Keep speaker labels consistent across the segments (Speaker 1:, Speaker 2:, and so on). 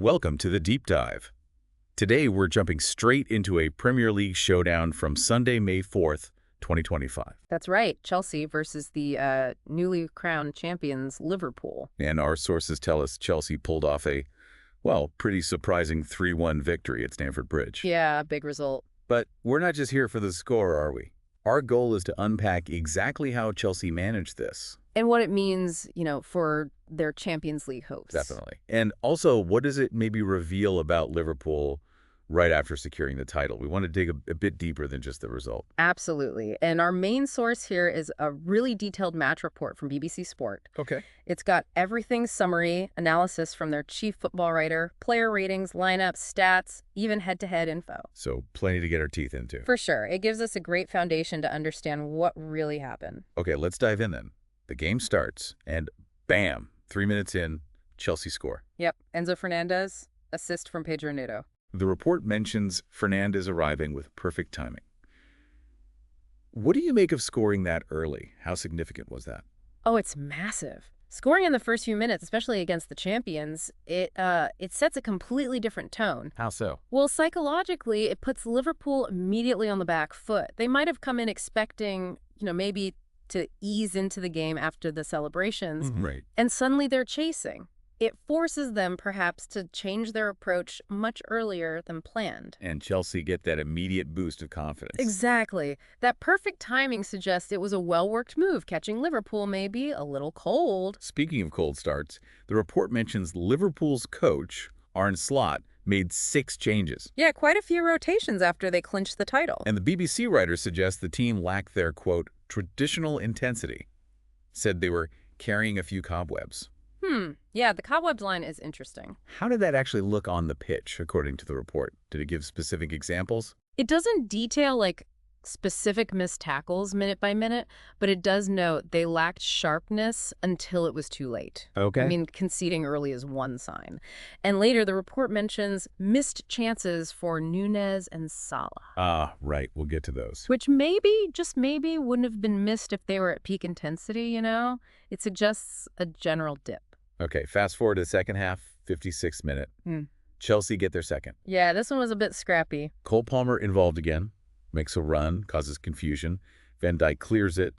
Speaker 1: Welcome to the Deep Dive. Today we're jumping straight into a Premier League showdown from Sunday, May 4th, 2025.
Speaker 2: That's right, Chelsea versus the newly crowned champions, Liverpool.
Speaker 1: And our sources tell us Chelsea pulled off a, well, pretty surprising 3-1 victory at Stamford Bridge.
Speaker 2: Yeah, big result.
Speaker 1: But we're not just here for the score, are we? Our goal is to unpack exactly how Chelsea managed this.
Speaker 2: And what it means, for their Champions League hopes.
Speaker 1: Definitely. And also, what does it maybe reveal about Liverpool right after securing the title? We want to dig a bit deeper than just the result.
Speaker 2: Absolutely. And our main source here is a really detailed match report from BBC Sport.
Speaker 1: Okay.
Speaker 2: It's got everything summary, analysis from their chief football writer, player ratings, lineups, stats, even head-to-head info.
Speaker 1: So plenty to get our teeth into.
Speaker 2: For sure. It gives us a great foundation to understand what really happened.
Speaker 1: Okay, let's dive in then. The game starts, and bam, 3 minutes in, Chelsea score.
Speaker 2: Yep, Enzo Fernandez, assist from Pedro Neto.
Speaker 1: The report mentions Fernandez arriving with perfect timing. What do you make of scoring that early? How significant was that?
Speaker 2: Oh, it's massive. Scoring in the first few minutes, especially against the champions, it sets a completely different tone.
Speaker 1: How so?
Speaker 2: Well, psychologically, it puts Liverpool immediately on the back foot. They might have come in expecting, maybe to ease into the game after the celebrations.
Speaker 1: Right.
Speaker 2: And suddenly they're chasing. It forces them perhaps to change their approach much earlier than planned.
Speaker 1: And Chelsea get that immediate boost of confidence.
Speaker 2: Exactly. That perfect timing suggests it was a well-worked move, catching Liverpool maybe a little cold.
Speaker 1: Speaking of cold starts, the report mentions Liverpool's coach, Arne Slot, made 6 changes.
Speaker 2: Yeah, quite a few rotations after they clinched the title.
Speaker 1: And the BBC writer suggests the team lacked their, quote, traditional intensity. Said they were carrying a few cobwebs.
Speaker 2: Yeah, the cobwebs line is interesting.
Speaker 1: How did that actually look on the pitch, according to the report? Did it give specific examples?
Speaker 2: It doesn't detail, specific missed tackles minute by minute, but it does note they lacked sharpness until it was too late.
Speaker 1: Okay.
Speaker 2: I mean, conceding early is one sign. And later, the report mentions missed chances for Nunez and Salah.
Speaker 1: Ah, right. We'll get to those.
Speaker 2: Which maybe, just maybe, wouldn't have been missed if they were at peak intensity, It suggests a general dip.
Speaker 1: Okay, fast forward to the second half, 56th minute. Chelsea get their second.
Speaker 2: Yeah, this one was a bit scrappy.
Speaker 1: Cole Palmer involved again, makes a run, causes confusion. Van Dijk clears it,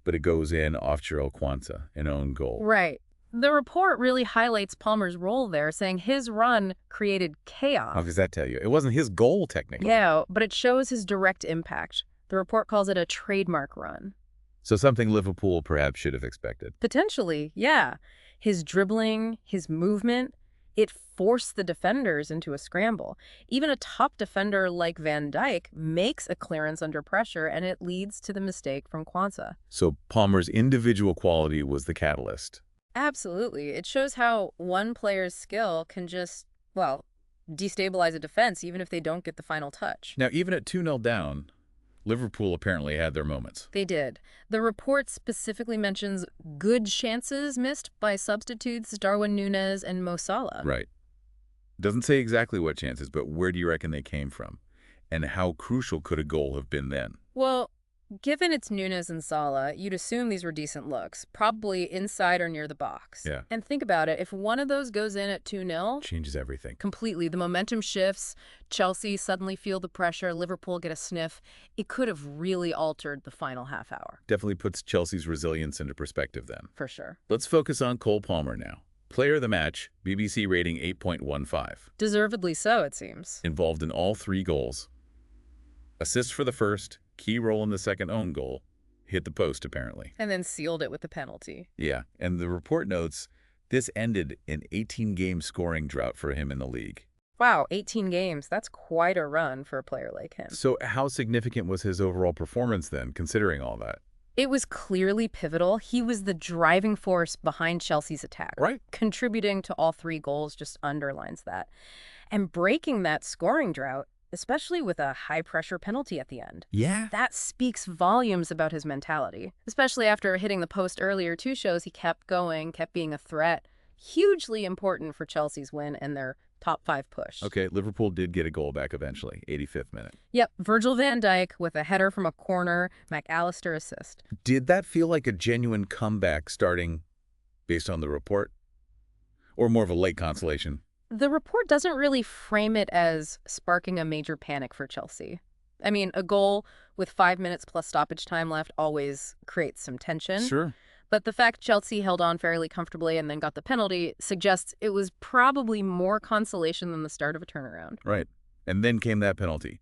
Speaker 1: but it goes in off Jarell Quansah, an own goal.
Speaker 2: Right. The report really highlights Palmer's role there, saying his run created chaos.
Speaker 1: How does that tell you? It wasn't his goal, technically.
Speaker 2: Yeah, but it shows his direct impact. The report calls it a trademark run.
Speaker 1: So something Liverpool perhaps should have expected.
Speaker 2: Potentially, yeah. His dribbling, his movement, it forced the defenders into a scramble. Even a top defender like Van Dijk makes a clearance under pressure, and it leads to the mistake from Quansah.
Speaker 1: So Palmer's individual quality was the catalyst.
Speaker 2: Absolutely. It shows how one player's skill can just, destabilize a defense even if they don't get the final touch.
Speaker 1: Now, even at 2-0 down, Liverpool apparently had their moments.
Speaker 2: They did. The report specifically mentions good chances missed by substitutes Darwin Núñez and Mo Salah.
Speaker 1: Right. Doesn't say exactly what chances, but where do you reckon they came from? And how crucial could a goal have been then?
Speaker 2: Well, given it's Núñez and Salah, you'd assume these were decent looks, probably inside or near the box.
Speaker 1: Yeah.
Speaker 2: And think about it, if one of those goes in at 2-0,
Speaker 1: Changes everything.
Speaker 2: completely. The momentum shifts, Chelsea suddenly feel the pressure, Liverpool get a sniff. It could have really altered the final half hour.
Speaker 1: Definitely puts Chelsea's resilience into perspective then.
Speaker 2: For sure.
Speaker 1: Let's focus on Cole Palmer now. Player of the match, BBC rating 8.15.
Speaker 2: Deservedly so, it seems.
Speaker 1: Involved in all 3 goals. Assist for the first, key role in the second own goal. Hit the post, apparently.
Speaker 2: And then sealed it with the penalty.
Speaker 1: Yeah, and the report notes this ended an 18-game scoring drought for him in the league.
Speaker 2: Wow, 18 games. That's quite a run for a player like him.
Speaker 1: So how significant was his overall performance then, considering all that?
Speaker 2: It was clearly pivotal. He was the driving force behind Chelsea's attack.
Speaker 1: Right.
Speaker 2: Contributing to all 3 goals just underlines that. And breaking that scoring drought, especially with a high-pressure penalty at the end.
Speaker 1: Yeah.
Speaker 2: That speaks volumes about his mentality. Especially after hitting the post earlier, 2 shows he kept going, kept being a threat. Hugely important for Chelsea's win and their top 5 push.
Speaker 1: Okay, Liverpool did get a goal back eventually, 85th minute.
Speaker 2: Yep, Virgil van Dijk with a header from a corner, McAllister assist.
Speaker 1: Did that feel like a genuine comeback starting based on the report? Or more of a late consolation?
Speaker 2: The report doesn't really frame it as sparking a major panic for Chelsea. I mean, a goal with 5 minutes plus stoppage time left always creates some tension.
Speaker 1: Sure.
Speaker 2: But the fact Chelsea held on fairly comfortably and then got the penalty suggests it was probably more consolation than the start of a turnaround.
Speaker 1: Right. And then came that penalty.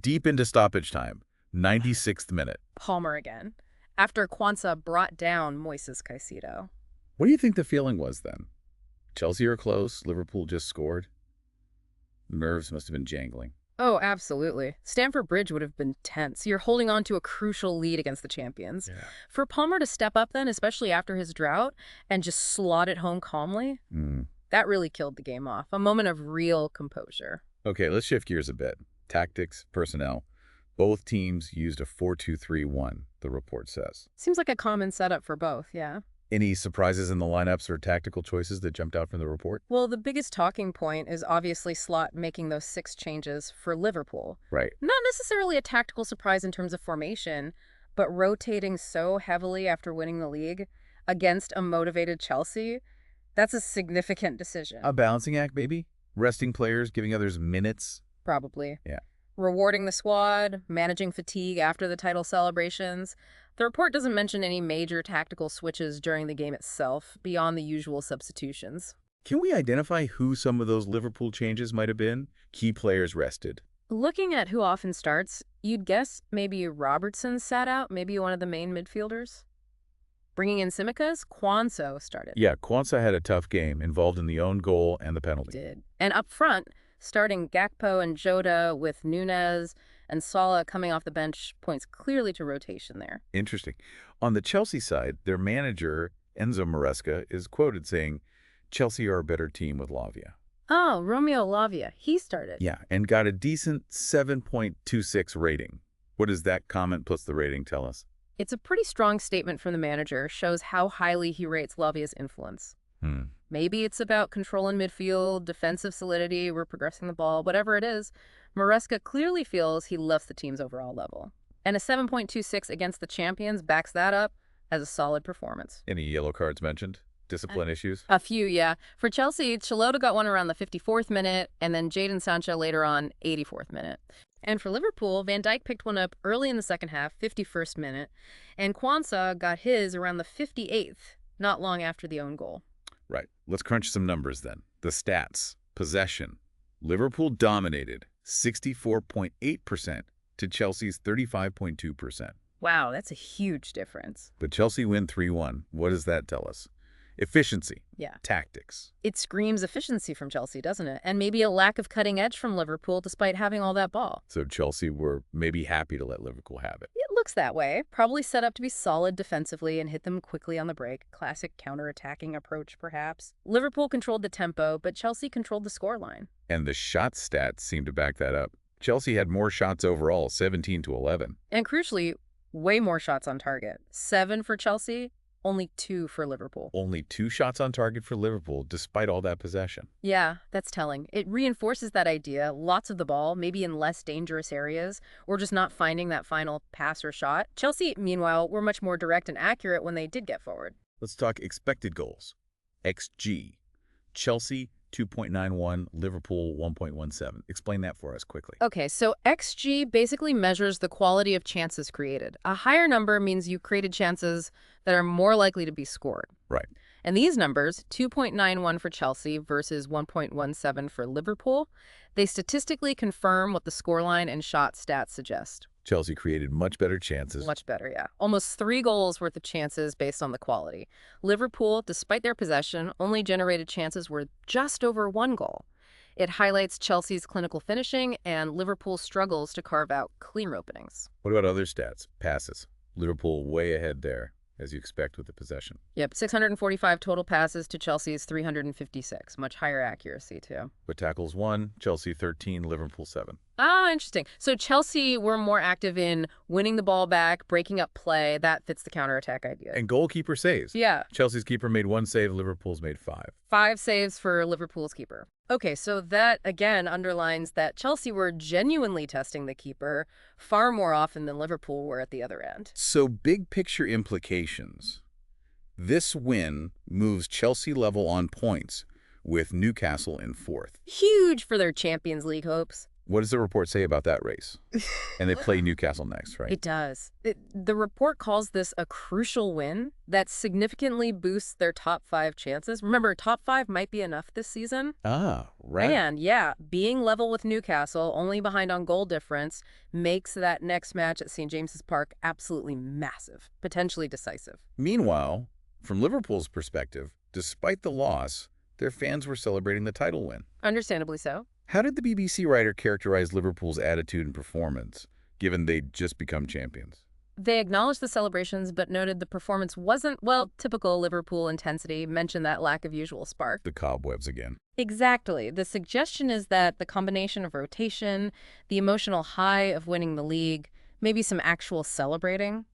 Speaker 1: Deep into stoppage time, 96th minute.
Speaker 2: Palmer again, after Kwanzaa brought down Moises Caicedo.
Speaker 1: What do you think the feeling was then? Chelsea are close, Liverpool just scored. Nerves must have been jangling.
Speaker 2: Oh, absolutely. Stamford Bridge would have been tense. You're holding on to a crucial lead against the champions.
Speaker 1: Yeah.
Speaker 2: For Palmer to step up then, especially after his drought, and just slot it home calmly, that really killed the game off. A moment of real composure.
Speaker 1: Okay, let's shift gears a bit. Tactics, personnel. Both teams used a 4-2-3-1, the report says.
Speaker 2: Seems like a common setup for both, yeah.
Speaker 1: Any surprises in the lineups or tactical choices that jumped out from the report?
Speaker 2: Well, the biggest talking point is obviously Slot making those 6 changes for Liverpool.
Speaker 1: Right.
Speaker 2: Not necessarily a tactical surprise in terms of formation, but rotating so heavily after winning the league against a motivated Chelsea, that's a significant decision.
Speaker 1: A balancing act, maybe? Resting players, giving others minutes?
Speaker 2: Probably.
Speaker 1: Yeah.
Speaker 2: Rewarding the squad, managing fatigue after the title celebrations. The report doesn't mention any major tactical switches during the game itself, beyond the usual substitutions.
Speaker 1: Can we identify who some of those Liverpool changes might have been? Key players rested.
Speaker 2: Looking at who often starts, you'd guess maybe Robertson sat out, maybe one of the main midfielders. Bringing in Tsimikas, Kwanzaa started.
Speaker 1: Yeah, Kwanzaa had a tough game, involved in the own goal and the penalty.
Speaker 2: Did. And up front, starting Gakpo and Jota with Nunez and Salah coming off the bench points clearly to rotation there.
Speaker 1: Interesting. On the Chelsea side, their manager, Enzo Maresca, is quoted saying, Chelsea are a better team with Lavia.
Speaker 2: Oh, Romeo Lavia. He started.
Speaker 1: Yeah, and got a decent 7.26 rating. What does that comment plus the rating tell us?
Speaker 2: It's a pretty strong statement from the manager, shows how highly he rates Lavia's influence. Maybe it's about control in midfield, defensive solidity, we're progressing the ball, whatever it is. Maresca clearly feels he loves the team's overall level. And a 7.26 against the champions backs that up as a solid performance.
Speaker 1: Any yellow cards mentioned? Discipline issues?
Speaker 2: A few, yeah. For Chelsea, Chalota got one around the 54th minute, and then Jadon Sancho later on, 84th minute. And for Liverpool, Van Dijk picked one up early in the second half, 51st minute, and Kwanzaa got his around the 58th, not long after the own goal.
Speaker 1: Right. Let's crunch some numbers then. The stats. Possession. Liverpool dominated 64.8% to Chelsea's 35.2%.
Speaker 2: Wow, that's a huge difference.
Speaker 1: But Chelsea win 3-1. What does that tell us? Efficiency.
Speaker 2: Yeah.
Speaker 1: Tactics.
Speaker 2: It screams efficiency from Chelsea, doesn't it? And maybe a lack of cutting edge from Liverpool despite having all that ball.
Speaker 1: So Chelsea were maybe happy to let Liverpool have it.
Speaker 2: It looks that way. Probably set up to be solid defensively and hit them quickly on the break. Classic counter-attacking approach, perhaps. Liverpool controlled the tempo, but Chelsea controlled the scoreline.
Speaker 1: And the shot stats seem to back that up. Chelsea had more shots overall, 17-11.
Speaker 2: And crucially, way more shots on target. 7 for Chelsea, only 2 for Liverpool.
Speaker 1: Only 2 shots on target for Liverpool, despite all that possession.
Speaker 2: Yeah, that's telling. It reinforces that idea. Lots of the ball, maybe in less dangerous areas, or just not finding that final pass or shot. Chelsea, meanwhile, were much more direct and accurate when they did get forward.
Speaker 1: Let's talk expected goals. XG. Chelsea, 2.91, Liverpool, 1.17. Explain that for us quickly.
Speaker 2: Okay, so XG basically measures the quality of chances created. A higher number means you created chances that are more likely to be scored.
Speaker 1: Right.
Speaker 2: And these numbers, 2.91 for Chelsea versus 1.17 for Liverpool, they statistically confirm what the scoreline and shot stats suggest.
Speaker 1: Chelsea created much better chances.
Speaker 2: Much better, yeah. Almost 3 goals worth of chances based on the quality. Liverpool, despite their possession, only generated chances worth just over 1 goal. It highlights Chelsea's clinical finishing and Liverpool's struggles to carve out clear openings.
Speaker 1: What about other stats? Passes. Liverpool way ahead there, as you expect with the possession.
Speaker 2: Yep, 645 total passes to Chelsea's 356. Much higher accuracy, too.
Speaker 1: But tackles 1, Chelsea 13, Liverpool 7.
Speaker 2: Ah, interesting. So Chelsea were more active in winning the ball back, breaking up play. That fits the counterattack idea.
Speaker 1: And goalkeeper saves.
Speaker 2: Yeah.
Speaker 1: Chelsea's keeper made 1 save, Liverpool's made 5.
Speaker 2: 5 saves for Liverpool's keeper. Okay, so that, again, underlines that Chelsea were genuinely testing the keeper far more often than Liverpool were at the other end.
Speaker 1: So big picture implications. This win moves Chelsea level on points with Newcastle in fourth.
Speaker 2: Huge for their Champions League hopes.
Speaker 1: What does the report say about that race? And they play Newcastle next, right?
Speaker 2: It does. The report calls this a crucial win that significantly boosts their top 5 chances. Remember, top 5 might be enough this season.
Speaker 1: Ah, right.
Speaker 2: And yeah, being level with Newcastle, only behind on goal difference, makes that next match at St. James's Park absolutely massive, potentially decisive.
Speaker 1: Meanwhile, from Liverpool's perspective, despite the loss, their fans were celebrating the title win.
Speaker 2: Understandably so.
Speaker 1: How did the BBC writer characterize Liverpool's attitude and performance, given they'd just become champions?
Speaker 2: They acknowledged the celebrations, but noted the performance wasn't, well, typical Liverpool intensity, mentioned that lack of usual spark.
Speaker 1: The cobwebs again.
Speaker 2: Exactly. The suggestion is that the combination of rotation, the emotional high of winning the league, maybe some actual celebrating,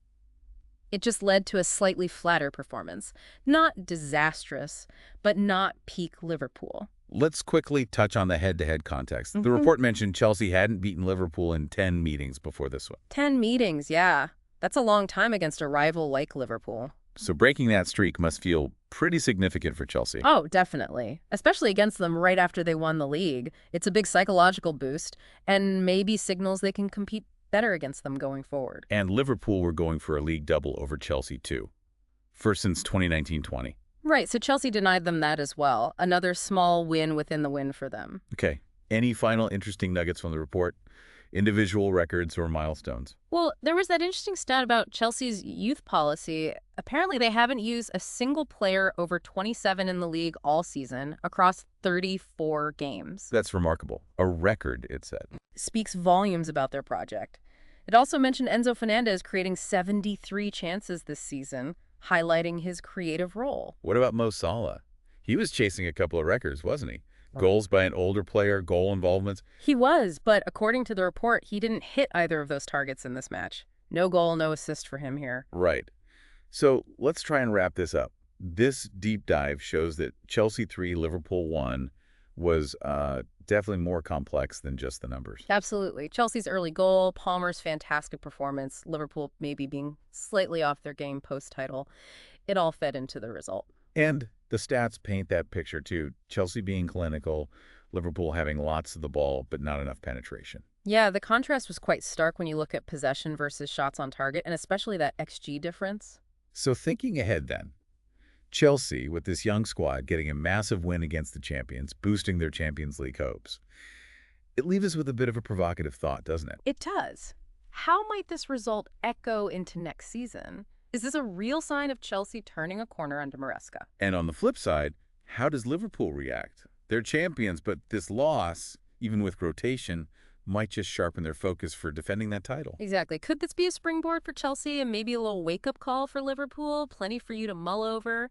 Speaker 2: it just led to a slightly flatter performance. Not disastrous, but not peak Liverpool.
Speaker 1: Let's quickly touch on the head-to-head context. The report mentioned Chelsea hadn't beaten Liverpool in 10 meetings before this one.
Speaker 2: 10 meetings, yeah. That's a long time against a rival like Liverpool.
Speaker 1: So breaking that streak must feel pretty significant for Chelsea.
Speaker 2: Oh, definitely. Especially against them right after they won the league. It's a big psychological boost and maybe signals they can compete better against them going forward.
Speaker 1: And Liverpool were going for a league double over Chelsea, too. First since 2019-20.
Speaker 2: Right, so Chelsea denied them that as well. Another small win within the win for them.
Speaker 1: Okay. Any final interesting nuggets from the report? Individual records or milestones?
Speaker 2: Well, there was that interesting stat about Chelsea's youth policy. Apparently, they haven't used a single player over 27 in the league all season across 34 games.
Speaker 1: That's remarkable. A record, it said.
Speaker 2: Speaks volumes about their project. It also mentioned Enzo Fernandez creating 73 chances this season, highlighting his creative role.
Speaker 1: What about Mo Salah? He was chasing a couple of records, wasn't he? Goals by an older player, goal involvements.
Speaker 2: He was, but according to the report, he didn't hit either of those targets in this match. No goal, no assist for him here.
Speaker 1: Right. So let's try and wrap this up. This deep dive shows that Chelsea 3, Liverpool 1 was definitely more complex than just the numbers.
Speaker 2: Absolutely. Chelsea's early goal, Palmer's fantastic performance, Liverpool maybe being slightly off their game post-title. It all fed into the result.
Speaker 1: And the stats paint that picture too. Chelsea being clinical, Liverpool having lots of the ball, but not enough penetration.
Speaker 2: Yeah, the contrast was quite stark when you look at possession versus shots on target, and especially that XG difference.
Speaker 1: So thinking ahead then, Chelsea, with this young squad, getting a massive win against the champions, boosting their Champions League hopes. It leaves us with a bit of a provocative thought, doesn't it?
Speaker 2: It does. How might this result echo into next season? Is this a real sign of Chelsea turning a corner under Maresca?
Speaker 1: And on the flip side, how does Liverpool react? They're champions, but this loss, even with rotation, might just sharpen their focus for defending that title.
Speaker 2: Exactly. Could this be a springboard for Chelsea and maybe a little wake-up call for Liverpool? Plenty for you to mull over?